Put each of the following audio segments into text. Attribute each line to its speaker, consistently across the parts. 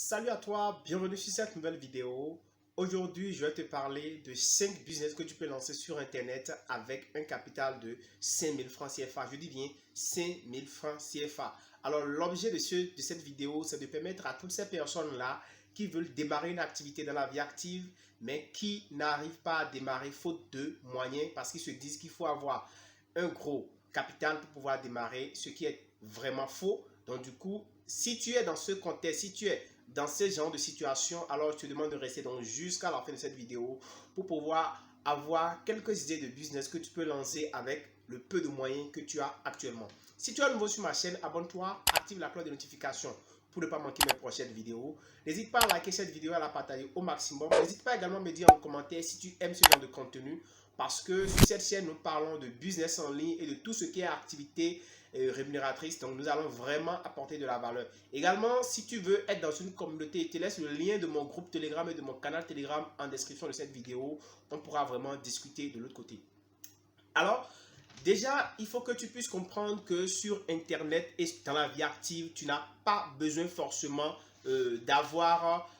Speaker 1: Salut à toi, bienvenue sur cette nouvelle vidéo. Aujourd'hui, je vais te parler de 5 business que tu peux lancer sur Internet avec un capital de 5000 francs CFA. Je dis bien 5000 francs CFA. Alors, l'objet de cette vidéo, c'est de permettre à toutes ces personnes-là qui veulent démarrer une activité dans la vie active, mais qui n'arrivent pas à démarrer faute de moyens parce qu'ils se disent qu'il faut avoir un gros capital pour pouvoir démarrer, ce qui est vraiment faux. Donc, du coup, si tu es dans ce contexte, si tu es dans ce genre de situation, alors je te demande de rester donc jusqu'à la fin de cette vidéo pour pouvoir avoir quelques idées de business que tu peux lancer avec le peu de moyens que tu as actuellement. Si tu es nouveau sur ma chaîne, abonne-toi, active la cloche de notification pour ne pas manquer mes prochaines vidéos. N'hésite pas à liker cette vidéo et à la partager au maximum. N'hésite pas également à me dire en commentaire si tu aimes ce genre de contenu parce que sur cette chaîne, nous parlons de business en ligne et de tout ce qui est activité rémunératrice. Donc, nous allons vraiment apporter de la valeur. Également, si tu veux être dans une communauté, je te laisse le lien de mon groupe Telegram et de mon canal Telegram en description de cette vidéo. On pourra vraiment discuter de l'autre côté. Alors, déjà, il faut que tu puisses comprendre que sur Internet et dans la vie active, tu n'as pas besoin forcément d'avoir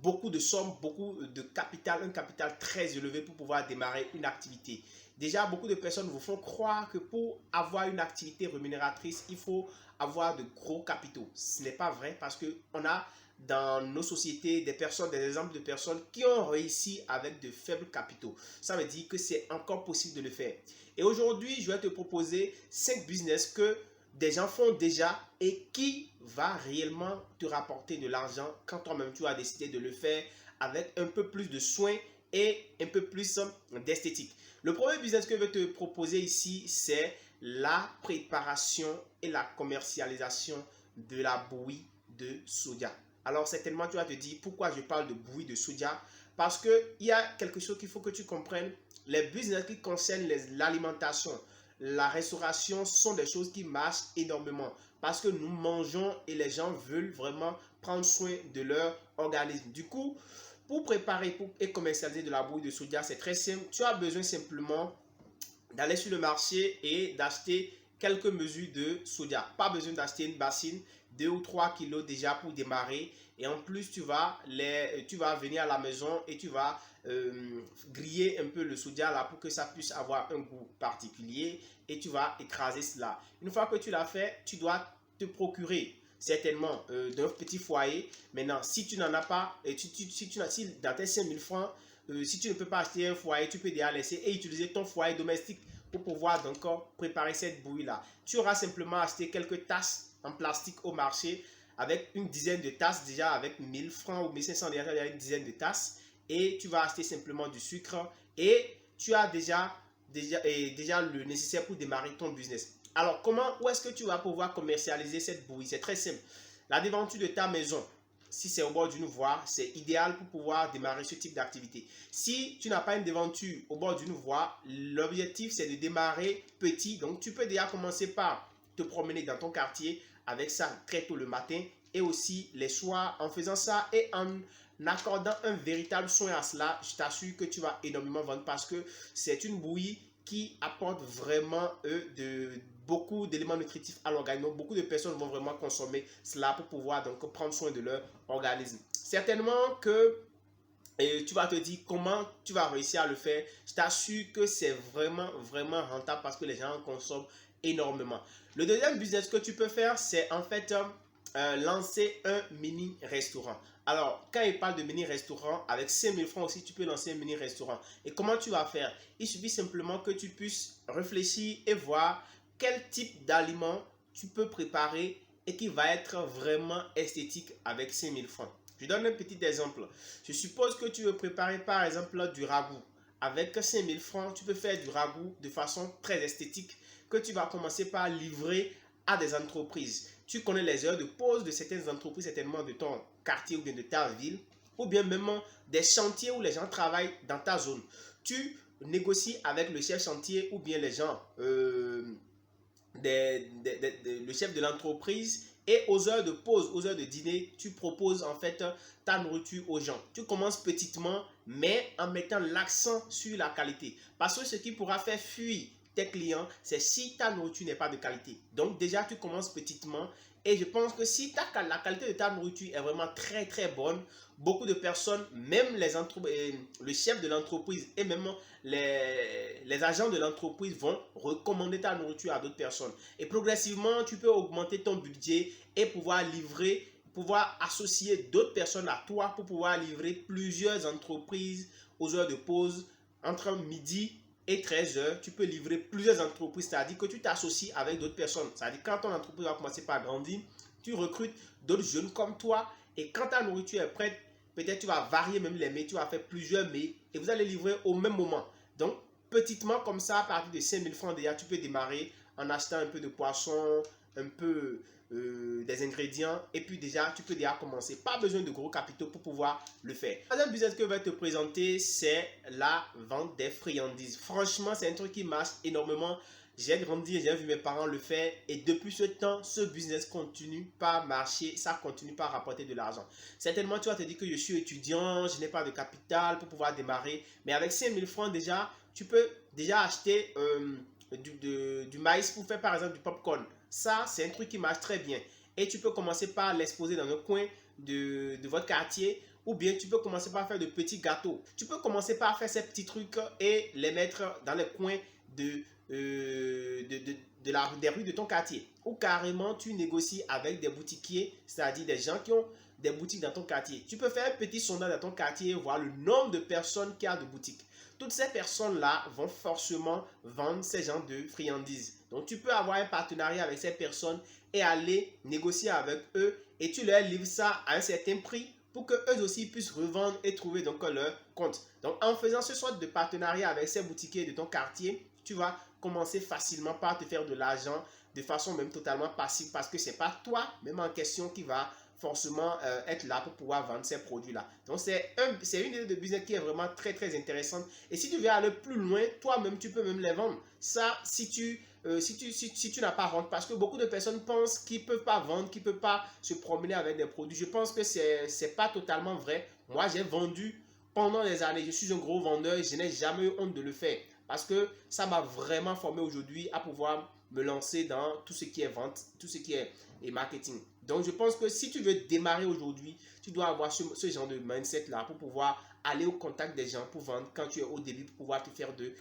Speaker 1: beaucoup de sommes, beaucoup de capital, un capital très élevé pour pouvoir démarrer une activité. Déjà, beaucoup de personnes vous font croire que pour avoir une activité rémunératrice, il faut avoir de gros capitaux. Ce n'est pas vrai parce qu'on a dans nos sociétés des personnes, des exemples de personnes qui ont réussi avec de faibles capitaux. Ça veut dire que c'est encore possible de le faire. Et aujourd'hui, je vais te proposer 5 business que des gens font déjà et qui va réellement te rapporter de l'argent quand toi-même tu as décidé de le faire avec un peu plus de soin et un peu plus d'esthétique. Le premier business que je vais te proposer ici, c'est la préparation et la commercialisation de la bouillie de soja. Alors certainement tu vas te dire pourquoi je parle de bouillie de soja. Parce qu'il y a quelque chose qu'il faut que tu comprennes. Les business qui concernent l'alimentation, la restauration sont des choses qui marchent énormément. Parce que nous mangeons et les gens veulent vraiment prendre soin de leur organisme. Du coup, pour préparer et commercialiser de la bouillie de soja, c'est très simple. Tu as besoin simplement d'aller sur le marché et d'acheter quelques mesures de soja. Pas besoin d'acheter une bassine, 2 ou 3 kilos déjà pour démarrer. Et en plus, tu vas venir à la maison et tu vas griller un peu le soja là pour que ça puisse avoir un goût particulier. Et tu vas écraser cela. Une fois que tu l'as fait, tu dois te procurer certainement d'un petit foyer. Maintenant, si tu n'en as pas, et si dans tes 5000 francs, si tu ne peux pas acheter un foyer, tu peux déjà laisser et utiliser ton foyer domestique pour pouvoir donc préparer cette bouillie-là. Tu auras simplement acheté quelques tasses en plastique au marché avec une dizaine de tasses, déjà avec 1000 francs ou 1500, déjà une dizaine de tasses. Et tu vas acheter simplement du sucre et tu as déjà le nécessaire pour démarrer ton business. Alors, où est-ce que tu vas pouvoir commercialiser cette bouillie? C'est très simple. La devanture de ta maison, si c'est au bord d'une voie, c'est idéal pour pouvoir démarrer ce type d'activité. Si tu n'as pas une devanture au bord d'une voie, l'objectif c'est de démarrer petit. Donc tu peux déjà commencer par te promener dans ton quartier avec ça très tôt le matin et aussi les soirs. En faisant ça et en accordant un véritable soin à cela, je t'assure que tu vas énormément vendre parce que c'est une bouillie qui apporte vraiment beaucoup d'éléments nutritifs à l'organisme. Donc, beaucoup de personnes vont vraiment consommer cela pour pouvoir donc prendre soin de leur organisme. Certainement que tu vas te dire comment tu vas réussir à le faire. Je t'assure que c'est vraiment, vraiment rentable parce que les gens en consomment énormément. Le deuxième business que tu peux faire, c'est en fait lancer un mini restaurant. Alors, quand il parle de mini restaurant, avec 5000 francs aussi, tu peux lancer un mini restaurant. Et comment tu vas faire? Il suffit simplement que tu puisses réfléchir et voir quel type d'aliment tu peux préparer et qui va être vraiment esthétique avec 5000 francs. Je donne un petit exemple. Je suppose que tu veux préparer par exemple du ragoût. Avec 5000 francs, tu peux faire du ragoût de façon très esthétique que tu vas commencer par livrer à des entreprises. Tu connais les heures de pause de certaines entreprises, certainement de ton quartier ou bien de ta ville, ou bien même des chantiers où les gens travaillent dans ta zone. Tu négocies avec le chef chantier ou bien les gens, le chef de l'entreprise, et aux heures de pause, aux heures de dîner, tu proposes en fait ta nourriture aux gens. Tu commences petitement, mais en mettant l'accent sur la qualité. Parce que ce qui pourra faire fuir tes clients, c'est si ta nourriture n'est pas de qualité. Donc déjà, tu commences petitement. Et je pense que si la qualité de ta nourriture est vraiment très très bonne, beaucoup de personnes, même le chef de l'entreprise et même les agents de l'entreprise vont recommander ta nourriture à d'autres personnes. Et progressivement, tu peux augmenter ton budget et pouvoir livrer, pouvoir associer d'autres personnes à toi pour pouvoir livrer plusieurs entreprises aux heures de pause entre midi et 13h, tu peux livrer plusieurs entreprises, c'est-à-dire que tu t'associes avec d'autres personnes. C'est-à-dire quand ton entreprise va commencer par grandir, tu recrutes d'autres jeunes comme toi et quand ta nourriture est prête, peut-être tu vas varier même les mets, tu vas faire plusieurs mets et vous allez livrer au même moment. Donc, petitement comme ça, à partir de 5000 francs déjà, tu peux démarrer en achetant un peu de poisson, un peu des ingrédients et puis déjà tu peux déjà commencer. Pas besoin de gros capitaux pour pouvoir le faire. Le deuxième business que je vais te présenter, c'est la vente des friandises. Franchement, c'est un truc qui marche énormément. J'ai grandi, j'ai vu mes parents le faire et depuis ce temps, ce business continue pas marcher, ça continue pas rapporter de l'argent. Certainement, tu vas te dire que je suis étudiant, je n'ai pas de capital pour pouvoir démarrer, mais avec 5000 francs déjà, tu peux déjà acheter du maïs pour faire par exemple du popcorn. Ça, c'est un truc qui marche très bien. Et tu peux commencer par l'exposer dans un coin de votre quartier ou bien tu peux commencer par faire de petits gâteaux. Tu peux commencer par faire ces petits trucs et les mettre dans les coins des rues de ton quartier. Ou carrément, tu négocies avec des boutiquiers, c'est-à-dire des gens qui ont des boutiques dans ton quartier. Tu peux faire un petit sondage dans ton quartier et voir le nombre de personnes qui ont de boutiques. Toutes ces personnes-là vont forcément vendre ces genres de friandises. Donc, tu peux avoir un partenariat avec ces personnes et aller négocier avec eux et tu leur livres ça à un certain prix pour qu'eux aussi puissent revendre et trouver donc leur compte. Donc, en faisant ce sort de partenariat avec ces boutiquiers de ton quartier, tu vas commencer facilement par te faire de l'argent de façon même totalement passive parce que ce n'est pas toi même en question qui va forcément être là pour pouvoir vendre ces produits-là. Donc, c'est une idée de business qui est vraiment très, très intéressante. Et si tu veux aller plus loin, toi-même, tu peux même les vendre. Ça, si tu n'as pas vendre, parce que beaucoup de personnes pensent qu'ils ne peuvent pas vendre, qu'ils ne peuvent pas se promener avec des produits. Je pense que ce n'est pas totalement vrai. Moi, j'ai vendu pendant des années. Je suis un gros vendeur et je n'ai jamais eu honte de le faire. Parce que ça m'a vraiment formé aujourd'hui à pouvoir me lancer dans tout ce qui est vente, tout ce qui est marketing. Donc, je pense que si tu veux démarrer aujourd'hui, tu dois avoir ce genre de mindset-là pour pouvoir aller au contact des gens pour vendre quand tu es au début pour pouvoir te faire de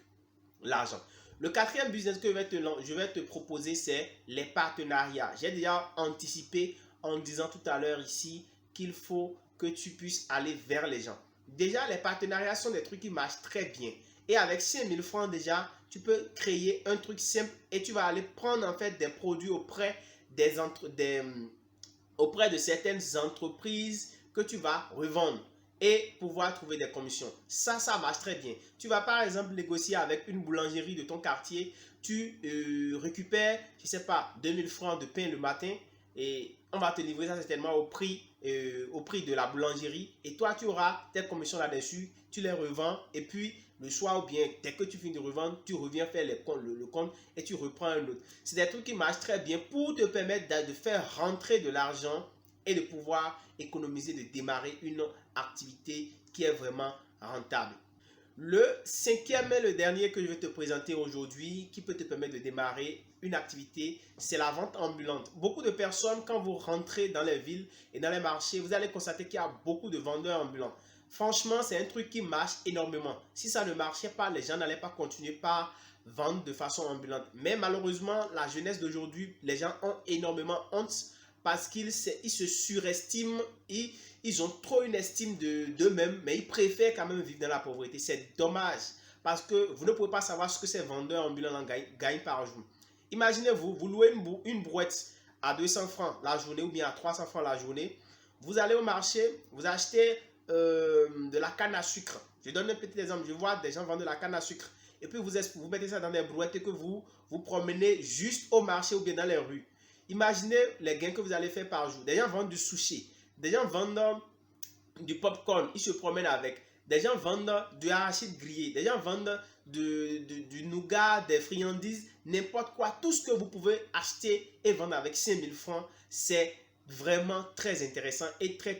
Speaker 1: l'argent. Le quatrième business que je vais te proposer, c'est les partenariats. J'ai déjà anticipé en disant tout à l'heure ici qu'il faut que tu puisses aller vers les gens. Déjà, les partenariats sont des trucs qui marchent très bien. Et avec 5000 francs déjà, tu peux créer un truc simple et tu vas aller prendre en fait des produits auprès de certaines entreprises que tu vas revendre et pouvoir trouver des commissions. Ça marche très bien. Tu vas par exemple négocier avec une boulangerie de ton quartier, tu récupères, je ne sais pas, 2000 francs de pain le matin et on va te livrer ça certainement au prix de la boulangerie et toi tu auras tes commissions là-dessus, tu les revends et puis le soir ou bien dès que tu finis de revendre, tu reviens faire le compte et tu reprends un autre. C'est des trucs qui marchent très bien pour te permettre de faire rentrer de l'argent et de pouvoir économiser, de démarrer une activité qui est vraiment rentable. Le cinquième et le dernier que je vais te présenter aujourd'hui qui peut te permettre de démarrer une activité, c'est la vente ambulante. Beaucoup de personnes, quand vous rentrez dans les villes et dans les marchés, vous allez constater qu'il y a beaucoup de vendeurs ambulants. Franchement, c'est un truc qui marche énormément. Si ça ne marchait pas, les gens n'allaient pas continuer par vendre de façon ambulante. Mais malheureusement, la jeunesse d'aujourd'hui, les gens ont énormément honte parce qu'ils se surestiment, ils ont trop une estime d'eux-mêmes, mais ils préfèrent quand même vivre dans la pauvreté. C'est dommage parce que vous ne pouvez pas savoir ce que ces vendeurs ambulants gagnent par jour. Imaginez-vous, vous louez une brouette à 200 francs la journée ou bien à 300 francs la journée. Vous allez au marché, vous achetez de la canne à sucre. Je donne un petit exemple. Je vois des gens vendre de la canne à sucre. Et puis vous mettez ça dans des brouettes et que vous promenez juste au marché ou bien dans les rues. Imaginez les gains que vous allez faire par jour. Des gens vendent du sushi. Des gens vendent du popcorn. Ils se promènent avec. Des gens vendent du arachide grillé. Des gens vendent du nougat, des friandises, n'importe quoi. Tout ce que vous pouvez acheter et vendre avec 5000 francs, c'est vraiment très intéressant et très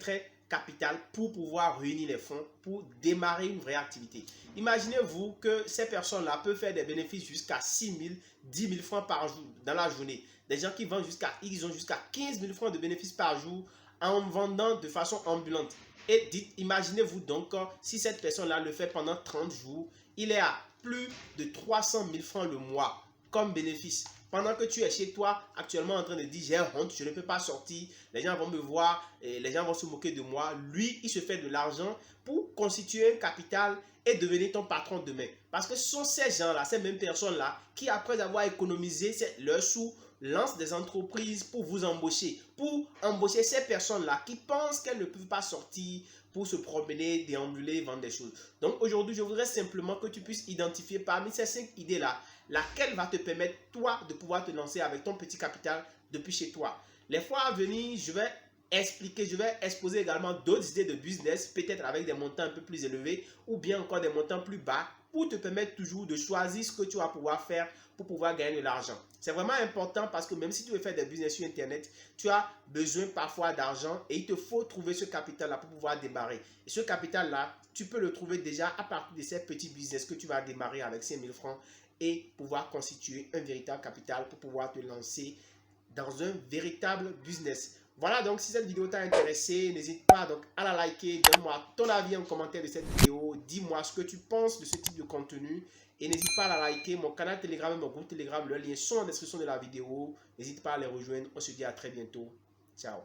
Speaker 1: capital pour pouvoir réunir les fonds pour démarrer une vraie activité. Imaginez-vous que ces personnes-là peuvent faire des bénéfices jusqu'à 6 000, 10 000 francs par jour dans la journée. Des gens qui vendent ils ont jusqu'à 15 000 francs de bénéfices par jour en vendant de façon ambulante. Et imaginez-vous donc si cette personne-là le fait pendant 30 jours, il est à plus de 300 000 francs le mois comme bénéfice. Pendant que tu es chez toi actuellement en train de dire j'ai honte, je ne peux pas sortir, les gens vont me voir, et les gens vont se moquer de moi. Lui, il se fait de l'argent pour constituer un capital et devenir ton patron demain. Parce que ce sont ces gens-là, ces mêmes personnes-là, qui après avoir économisé leurs sous, lancent des entreprises pour vous embaucher. Pour embaucher ces personnes-là qui pensent qu'elles ne peuvent pas sortir pour se promener, déambuler, vendre des choses. Donc aujourd'hui, je voudrais simplement que tu puisses identifier parmi ces 5 idées-là, laquelle va te permettre, toi, de pouvoir te lancer avec ton petit capital depuis chez toi. Les fois à venir, je vais exposer également d'autres idées de business, peut-être avec des montants un peu plus élevés ou bien encore des montants plus bas pour te permettre toujours de choisir ce que tu vas pouvoir faire pour pouvoir gagner de l'argent. C'est vraiment important parce que même si tu veux faire des business sur Internet, tu as besoin parfois d'argent et il te faut trouver ce capital-là pour pouvoir démarrer. Et ce capital-là, tu peux le trouver déjà à partir de ces petits business que tu vas démarrer avec 5 000 francs et pouvoir constituer un véritable capital pour pouvoir te lancer dans un véritable business. Voilà, donc si cette vidéo t'a intéressé, n'hésite pas donc à la liker, donne-moi ton avis en commentaire de cette vidéo, dis-moi ce que tu penses de ce type de contenu et n'hésite pas à la liker. Mon canal Telegram et mon groupe Telegram, leurs liens sont en description de la vidéo. N'hésite pas à les rejoindre. On se dit à très bientôt. Ciao.